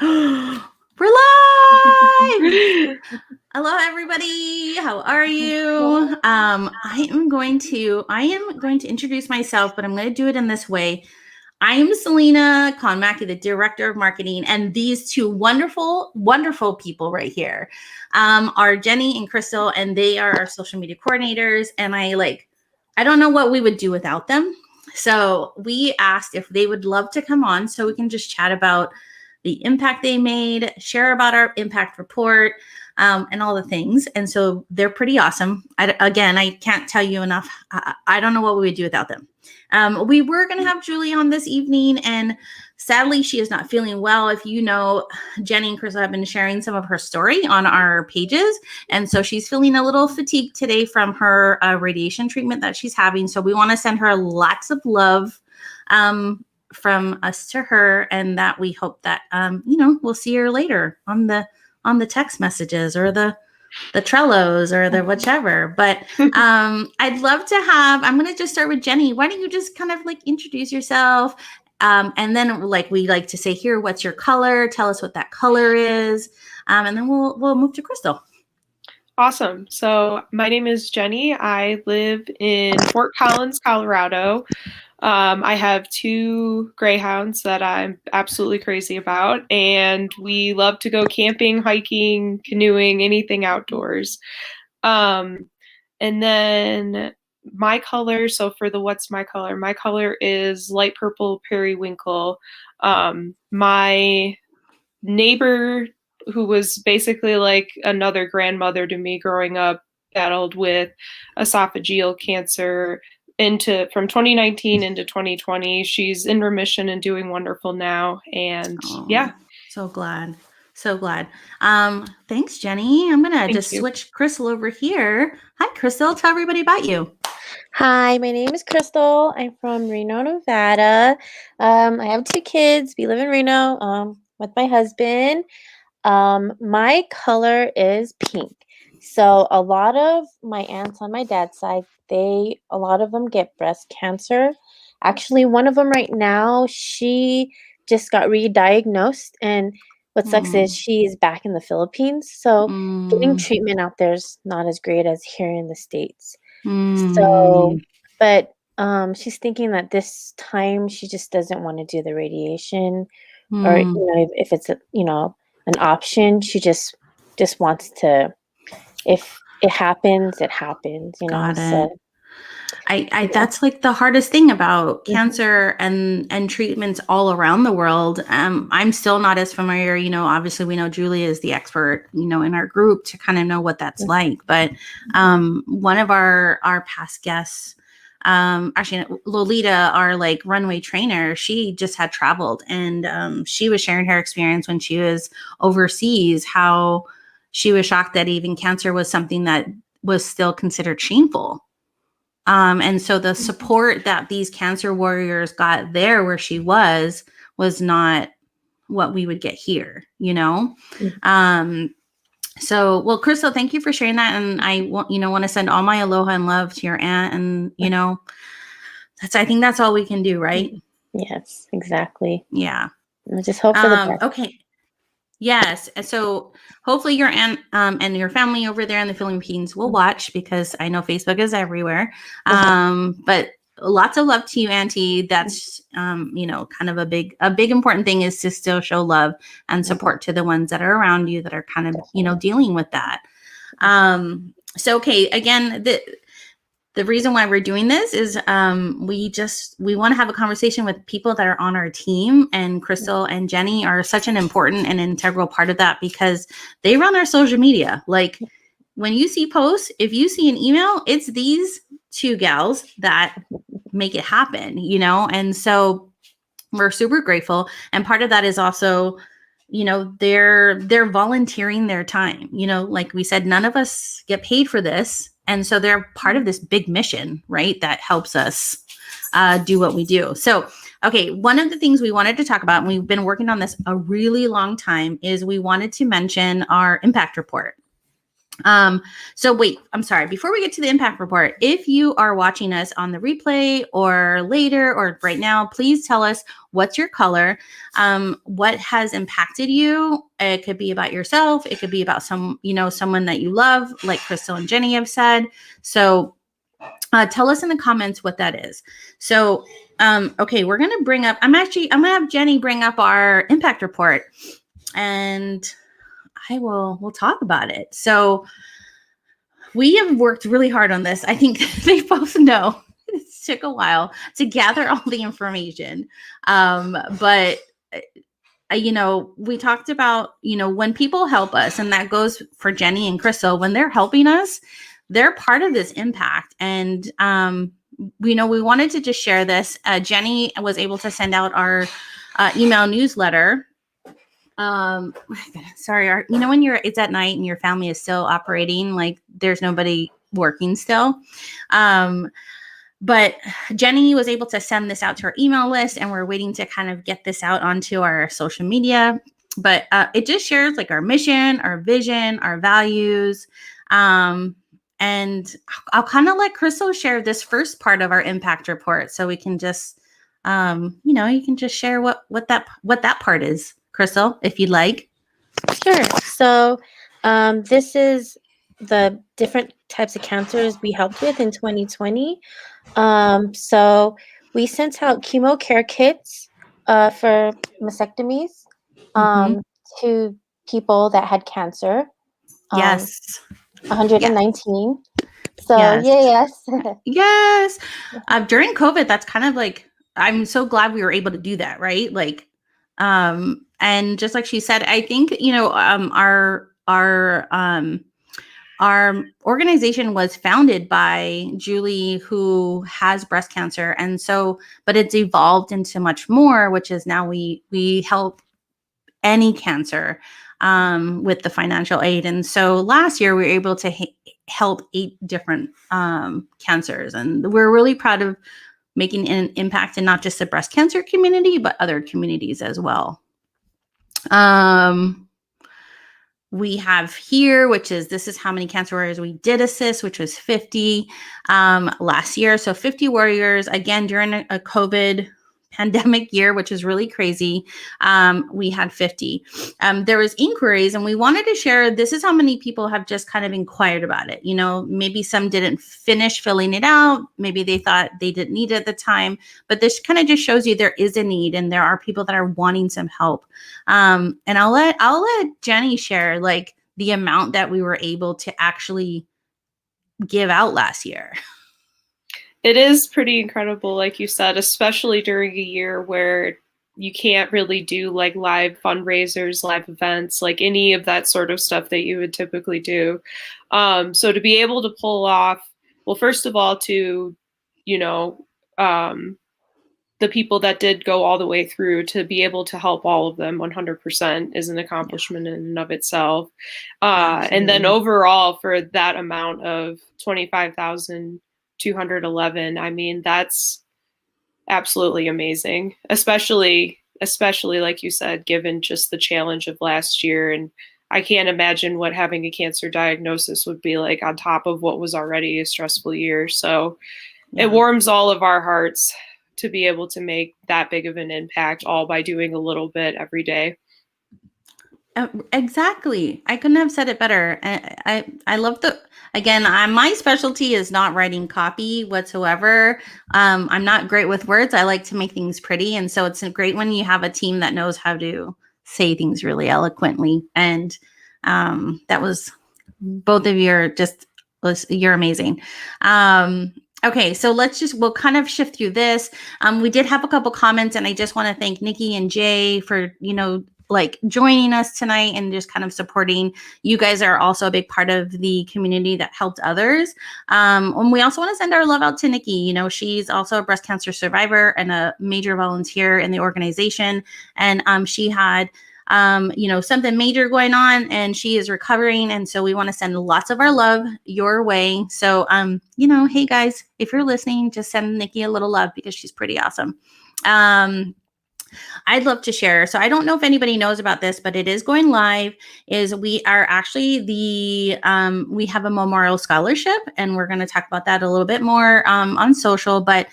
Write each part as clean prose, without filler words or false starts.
We're live! Hello, everybody. How are you? I am going to introduce myself, but I'm going to do it in this way. I am Selena Conmackey, the Director of Marketing, and these two wonderful, wonderful people right here are Jenny and Crystal, and they are our social media coordinators. And I don't know what we would do without them. So we asked if they would love to come on so we can just chat about the impact they made, share about our impact report, and all the things. And so they're pretty awesome. I can't tell you enough. I don't know what we would do without them. We were going to have Julie on this evening, and sadly, she is not feeling well. If you know, Jenny and Crystal have been sharing some of her story on our pages. And so she's feeling a little fatigued today from her radiation treatment that she's having. So we want to send her lots of love from us to her, and that we hope that we'll see her later on the text messages or the Trellos or the whichever. But I'd love to I'm going to just start with Jenny. Why don't you just kind of introduce yourself, and then we like to say here, what's your color? Tell us what that color is, and then we'll move to Crystal. Awesome. So my name is Jenny. I live in Fort Collins, Colorado. I have 2 greyhounds that I'm absolutely crazy about, and we love to go camping, hiking, canoeing, anything outdoors. And then my color, so for the what's my color is light purple periwinkle. My neighbor, who was basically like another grandmother to me growing up, battled with esophageal cancer from 2019 into 2020. She's in remission and doing wonderful now. And yeah. So glad. Thanks, Jenny. I'm going to switch Crystal over here. Hi, Crystal. Tell everybody about you. Hi, my name is Crystal. I'm from Reno, Nevada. I have 2 kids. We live in Reno with my husband. My color is pink. So a lot of my aunts on my dad's side, a lot of them get breast cancer. Actually, one of them right now, she just got re-diagnosed, and what sucks is she's back in the Philippines. So getting treatment out there is not as great as here in the States. So, but she's thinking that this time she just doesn't want to do the radiation, or if it's an option, she just wants to. If it happens, it happens. Got it. That's the hardest thing about cancer and treatments all around the world. I'm still not as familiar, obviously we know Julie is the expert, in our group to kind of know what that's like. But one of our past guests, actually Lolita, our runway trainer, she just had traveled, and she was sharing her experience when she was overseas, how she was shocked that even cancer was something that was still considered shameful. And so the support that these cancer warriors got there where she was not what we would get here, So, well, Crystal, thank you for sharing that. And I want to send all my aloha and love to your aunt. And, I think that's all we can do, right? Yes, exactly. Yeah. I just hope for the best. Okay. Yes. So hopefully your aunt and your family over there in the Philippines will watch, because I know Facebook is everywhere. But lots of love to you, Auntie. That's, kind of a big important thing is to still show love and support to the ones that are around you that are kind of, dealing with that. So, okay. Again, the reason why we're doing this is we want to have a conversation with people that are on our team, and Crystal and Jenny are such an important and integral part of that, because they run our social media. When you see posts, if you see an email, it's these 2 gals that make it happen, and so we're super grateful. And part of that is also, they're volunteering their time, like we said, none of us get paid for this. And so they're part of this big mission, right, that helps us do what we do. So, okay, one of the things we wanted to talk about, and we've been working on this a really long time, is we wanted to mention our impact report. So wait, I'm sorry. Before we get to the impact report, if you are watching us on the replay or later or right now, please tell us what's your color, what has impacted you. It could be about yourself. It could be about someone that you love, like Crystal and Jenny have said. So tell us in the comments what that is. So, okay, we're going to bring up, I'm going to have Jenny bring up our impact report, and we'll talk about it. So we have worked really hard on this. I think they both know it took a while to gather all the information. But we talked about, when people help us, and that goes for Jenny and Crystal, when they're helping us, they're part of this impact. And, we wanted to just share this. Jenny was able to send out our email newsletter. Sorry, when it's at night and your family is still operating, like there's nobody working still. But Jenny was able to send this out to our email list, and we're waiting to kind of get this out onto our social media. But it just shares like our mission, our vision, our values. And I'll kind of let Crystal share this first part of our impact report, so we can just, you can just share what that part is, Crystal, if you'd like. Sure. So this is the different types of cancers we helped with in 2020. So we sent out chemo care kits for mastectomies to people that had cancer. Yes. 119. So yes. yes. Yes. During COVID, that's kind of like, I'm so glad we were able to do that, right? Like, and just like she said, I think, our organization was founded by Julie, who has breast cancer. And so, but it's evolved into much more, which is now we help any cancer with the financial aid. And so last year we were able to help 8 different cancers. And we're really proud of making an impact in not just the breast cancer community, but other communities as well. We have here, this is how many cancer warriors we did assist, which was 50 last year. So 50 warriors, again, during a COVID pandemic year, which is really crazy. We had 50. There was inquiries, and we wanted to share, this is how many people have just kind of inquired about it. Maybe some didn't finish filling it out. Maybe they thought they didn't need it at the time, but this kind of just shows you there is a need, and there are people that are wanting some help. And I'll let Jenny share like the amount that we were able to actually give out last year. It is pretty incredible, like you said, especially during a year where you can't really do like live fundraisers, live events, like any of that sort of stuff that you would typically do. So to be able to pull off, well, first of all, to, the people that did go all the way through, to be able to help all of them 100% is an accomplishment in and of itself. And then overall, for that amount of 25,211, I mean, that's absolutely amazing, especially like you said, given just the challenge of last year. And I can't imagine what having a cancer diagnosis would be like on top of what was already a stressful year. So it warms all of our hearts to be able to make that big of an impact, all by doing a little bit every day. Exactly. I couldn't have said it better. I love my specialty is not writing copy whatsoever. I'm not great with words. I like to make things pretty. And so it's great when you have a team that knows how to say things really eloquently. And that was, both of you you're amazing. Okay, so we'll kind of shift through this. We did have a couple comments, and I just want to thank Nikki and Jay for, like joining us tonight and just kind of supporting. You guys are also a big part of the community that helped others. And we also want to send our love out to Nikki. She's also a breast cancer survivor and a major volunteer in the organization. And she had something major going on, and she is recovering. And so we want to send lots of our love your way. So, hey guys, if you're listening, just send Nikki a little love, because she's pretty awesome. I'd love to share. So I don't know if anybody knows about this, but it is going live. Is we are actually we have a memorial scholarship, and we're going to talk about that a little bit more on social. But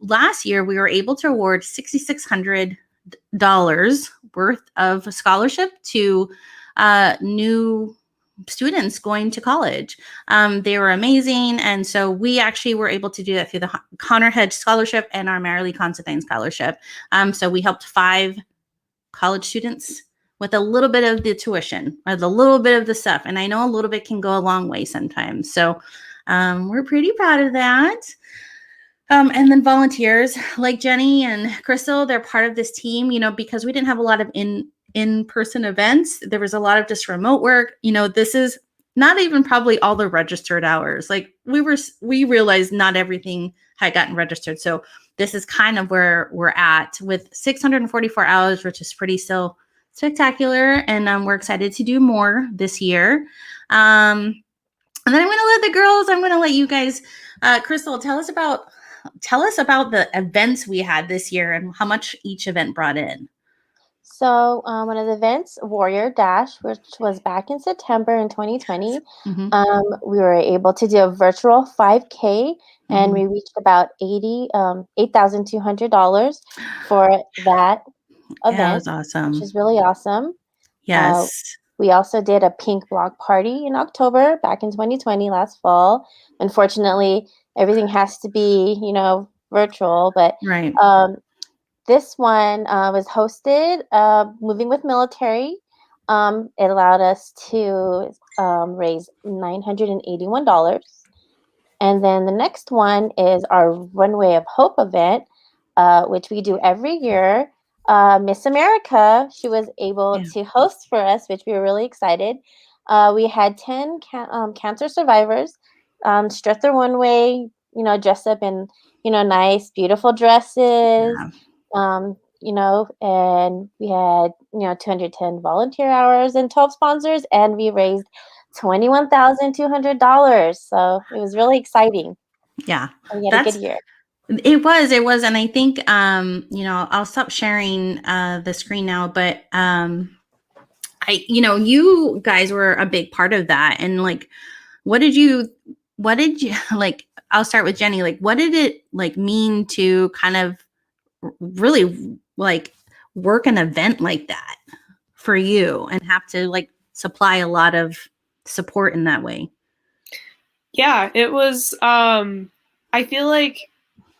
last year we were able to award $6,600 worth of scholarship to new students going to college. They were amazing. And so we actually were able to do that through the Connor Hedge Scholarship and our Marilee Considine Scholarship. So we helped 5 college students with a little bit of the tuition, or a little bit of the stuff. And I know a little bit can go a long way sometimes. So we're pretty proud of that. And then volunteers like Jenny and Crystal, they're part of this team, because we didn't have a lot of in-person events. There was a lot of just remote work. This is not even probably all the registered hours. Like we realized not everything had gotten registered. So this is kind of where we're at with 644 hours, which is pretty still spectacular. And we're excited to do more this year. And then I'm going to let you guys, Crystal, tell us about the events we had this year and how much each event brought in. So one of the events, Warrior Dash, which was back in September in 2020, we were able to do a virtual 5K, and we reached about $8,200 for that event. Yeah, that was awesome. Which is really awesome. Yes. We also did a pink block party in October back in 2020, last fall. Unfortunately, everything has to be, virtual, but right. This one was hosted, Moving with Military. It allowed us to raise $981. And then the next one is our Runway of Hope event, which we do every year. Miss America, she was able to host for us, which we were really excited. We had 10 cancer survivors strut the runway, dressed up in, nice, beautiful dresses. And we had, 210 volunteer hours and 12 sponsors, and we raised $21,200. So it was really exciting. Yeah. And we had a good year. It was. And I think, I'll stop sharing the screen now, but you guys were a big part of that. And like, what did you like, I'll start with Jenny. Like, what did it mean to kind of really work an event like that for you and have to supply a lot of support in that way? Yeah, it was, I feel like,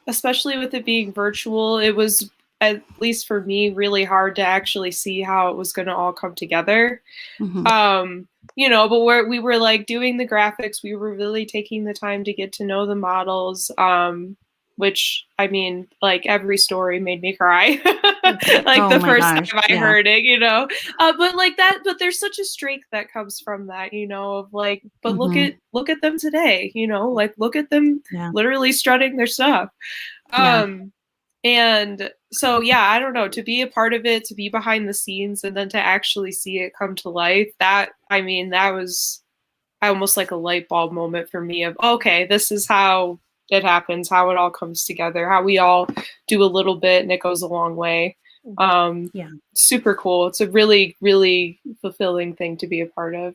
especially with it being virtual, it was, at least for me, really hard to actually see how it was going to all come together. But we were doing the graphics, we were really taking the time to get to know the models, which, I mean, every story made me cry. The first time I heard it, but there's such a strength that comes from that, but look at them today, look at them literally strutting their stuff. And so, I don't know, to be a part of it, to be behind the scenes, and then to actually see it come to life, that was almost like a light bulb moment for me of, okay, this is how it happens, how it all comes together, how we all do a little bit and it goes a long way. Super cool. It's a really, really fulfilling thing to be a part of.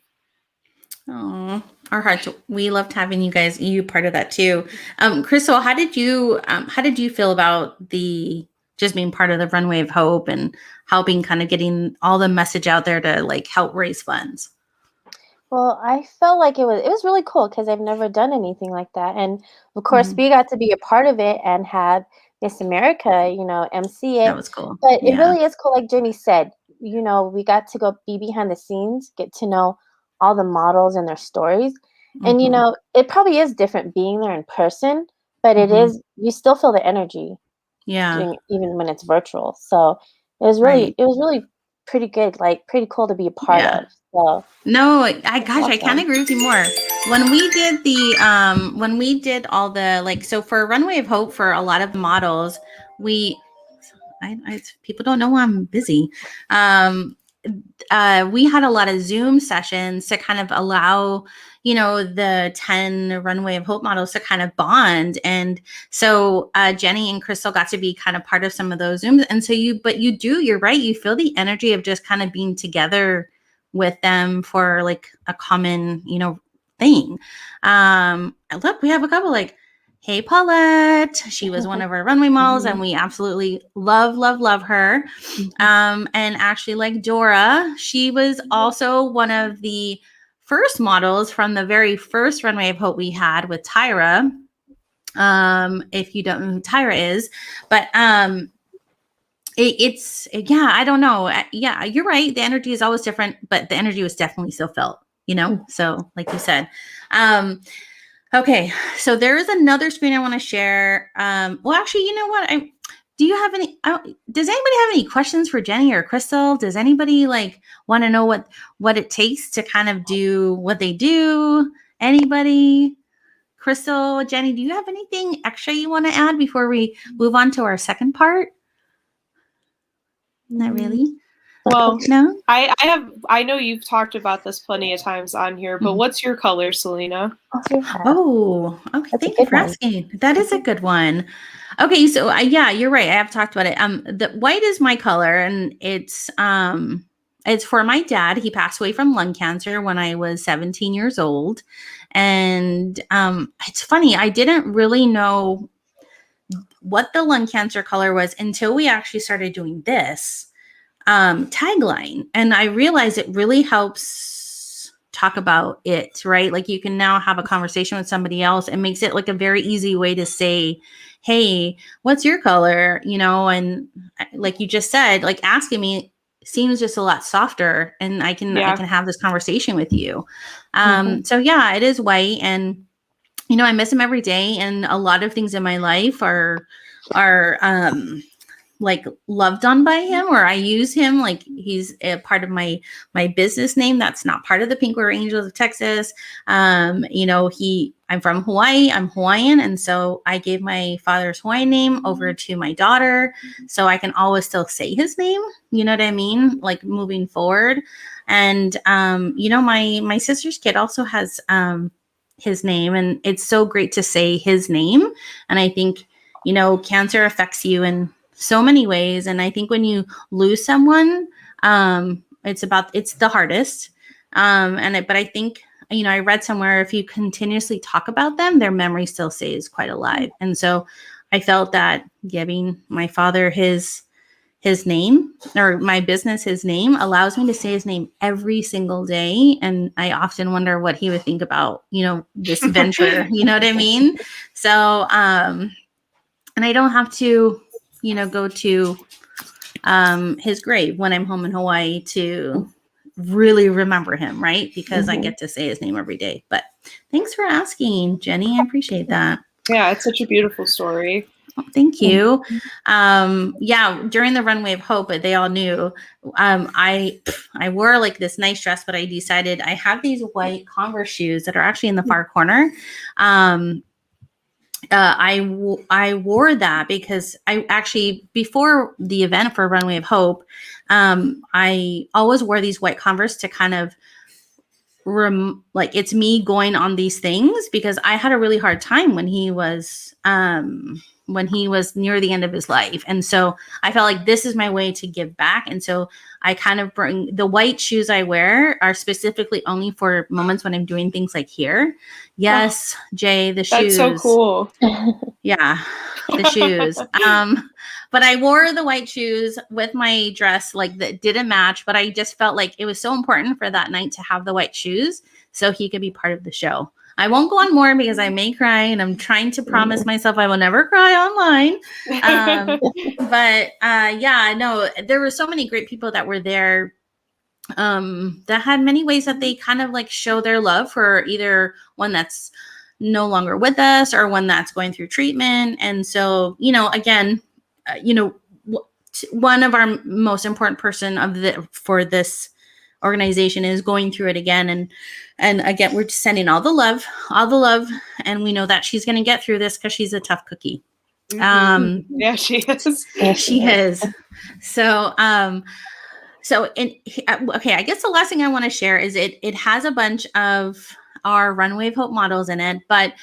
Oh, our hearts. We loved having you part of that too. Crystal, how did you feel about just being part of the Runway of Hope and helping kind of getting all the message out there to help raise funds? Well, I felt like it was really cool because I've never done anything like that. And of course, we got to be a part of it and have Miss America, MC it. That was cool. But it really is cool. Like Jenny said, we got to go be behind the scenes, get to know all the models and their stories. And, it probably is different being there in person, but it is, you still feel the energy. Yeah. Even when it's virtual. So it was really pretty good, pretty cool to be a part of. So no, I can't agree with you more. When we did all the so for Runway of Hope, for a lot of models, people don't know I'm busy. we had a lot of Zoom sessions to kind of allow, the 10 Runway of Hope models to kind of bond. And so Jenny and Crystal got to be kind of part of some of those Zooms. And so you're right. You feel the energy of just kind of being together with them for like a common, thing. Look, we have a couple like, hey, Paulette. She was one of our runway models, and we absolutely love her. And actually, like Dora, she was also one of the first models from the very first Runway of Hope we had with Tyra. If you don't know who Tyra is, but I don't know. Yeah, you're right. The energy is always different, but the energy was definitely still felt, So like you said, okay, so there is another screen I want to share. Well, actually, you know what? Do you have any? Does anybody have any questions for Jenny or Crystal? Does anybody like want to know what it takes to kind of do what they do? Anybody? Crystal, Jenny, do you have anything extra you want to add before we move on to our second part? Not really. Well, no. I know you've talked about this plenty of times on here, but what's your color, Selena? Oh, okay. That's Thank you for asking. That is a good one. Okay, so yeah, you're right. I have talked about it. The white is my color, and it's for my dad. He passed away from lung cancer when I was 17 years old, and it's funny. I didn't really know what the lung cancer color was until we actually started doing this tagline. And I realized it really helps talk about it, right? Like you can now have a conversation with somebody else. It makes it like a very easy way to say, hey, what's your color? And like you just said, like asking me seems just a lot softer, and I can have this conversation with you. So yeah, it is white, and I miss him every day. And a lot of things in my life are like loved on by him, or I use him like he's a part of my business name that's not part of the Pink River Angels of Texas. I'm from Hawaii. I'm Hawaiian, and so I gave my father's Hawaiian name over to my daughter, so I can always still say his name. You know what I mean? Like moving forward. And my sister's kid also has his name, and it's so great to say his name. And I think cancer affects you in so many ways. And I think when you lose someone, it's the hardest. But I think, I read somewhere if you continuously talk about them, their memory still stays quite alive. And so I felt that giving my father his name, or my business his name, allows me to say his name every single day. And I often wonder what he would think about, this venture, you know what I mean? So, and I don't have to, go to his grave when I'm home in Hawaii to really remember him, right? Because I get to say his name every day. But thanks for asking, Jenny. I appreciate that. Yeah, it's such a beautiful story. Oh, thank you. Yeah, during the Runway of Hope, they all knew I wore like this nice dress, but I decided I have these white Converse shoes that are actually in the far corner. I wore that because I actually, before the event for Runway of Hope, I always wore these white Converse to kind of like it's me going on these things, because I had a really hard time when he was near the end of his life. And so I felt like this is my way to give back. And so I kind of bring the white shoes I wear are specifically only for moments when I'm doing things like here. Yes, Jay, the shoes. That's so cool. Yeah, the shoes. But I wore the white shoes with my dress, like that didn't match, but I just felt like it was so important for that night to have the white shoes so he could be part of the show. I won't go on more because I may cry, and I'm trying to promise myself I will never cry online. But yeah, no, there were so many great people that were there that had many ways that they kind of like show their love for either one that's no longer with us or one that's going through treatment. And so, again, one of our most important person for this organization is going through it again. And again, we're just sending all the love. And we know that she's going to get through this because she's a tough cookie. Yeah, she is. She is. So okay, I guess the last thing I want to share is it has a bunch of our Runway of Hope models in it, but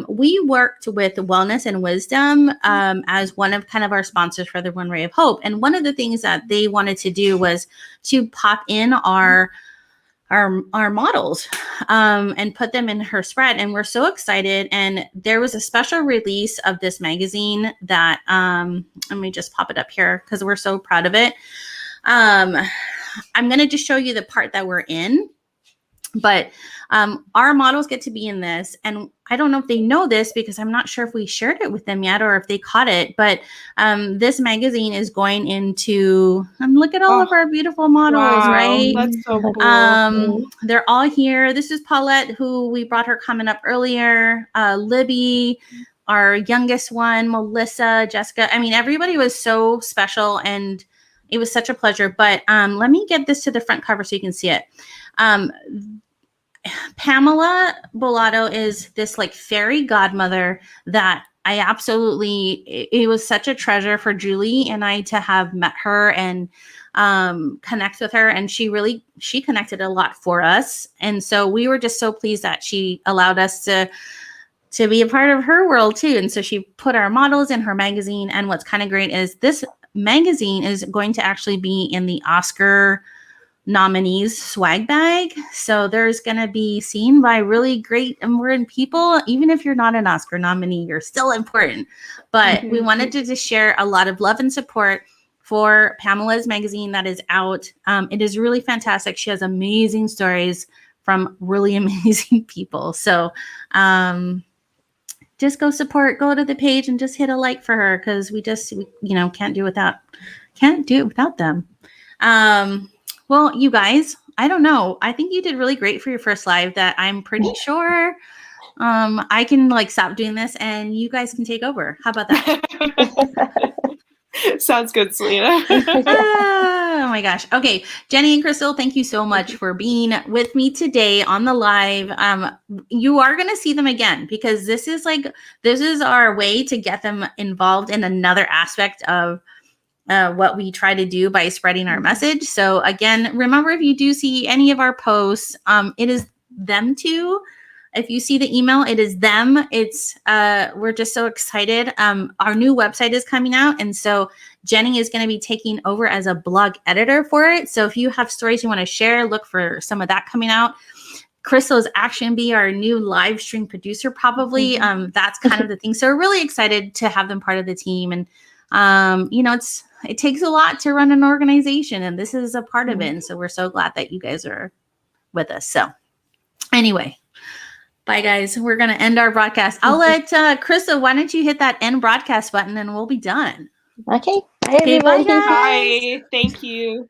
we worked with Wellness and Wisdom as one of kind of our sponsors for the Runway of Hope. And one of the things that they wanted to do was to pop in our models and put them in her spread. And we're so excited. And there was a special release of this magazine that, let me just pop it up here because we're so proud of it. I'm going to just show you the part that we're in. But our models get to be in this. And I don't know if they know this because I'm not sure if we shared it with them yet or if they caught it. But this magazine is going into, look at all of our beautiful models, wow, right? That's so cool. They're all here. This is Paulette, who we brought her comment up earlier. Libby, our youngest one, Melissa, Jessica. I mean, everybody was so special and it was such a pleasure. But let me get this to the front cover so you can see it. Pamela Bolato is this like fairy godmother that I absolutely, it was such a treasure for Julie and I to have met her and connect with her. And she connected a lot for us. And so we were just so pleased that she allowed us to be a part of her world too. And so she put our models in her magazine. And what's kind of great is this magazine is going to actually be in the Oscar nominees swag bag. So there's going to be seen by really great important people. Even if you're not an Oscar nominee, you're still important. But we wanted to just share a lot of love and support for Pamela's magazine that is out. It is really fantastic. She has amazing stories from really amazing people. So just go to the page and just hit a like for her because we can't do it without them. Well, you guys, I don't know. I think you did really great for your first live that I'm pretty sure I can like stop doing this and you guys can take over. How about that? Sounds good, Selena. Oh my gosh. Okay. Jenny and Crystal, thank you so much for being with me today on the live. You are going to see them again because this is our way to get them involved in another aspect of what we try to do by spreading our message. So again, remember, if you do see any of our posts, it is them too. If you see the email, it is them. We're just so excited. Our new website is coming out. And so Jenny is going to be taking over as a blog editor for it. So if you have stories you want to share, look for some of that coming out. Crystal is actually going to be our new live stream producer, probably. That's kind of the thing. So we're really excited to have them part of the team. And it takes a lot to run an organization, and this is a part of it. And so we're so glad that you guys are with us. So anyway, bye guys. We're going to end our broadcast. I'll let Krista, why don't you hit that end broadcast button and we'll be done. Okay. Bye, everybody. Bye, guys. Bye. Thank you.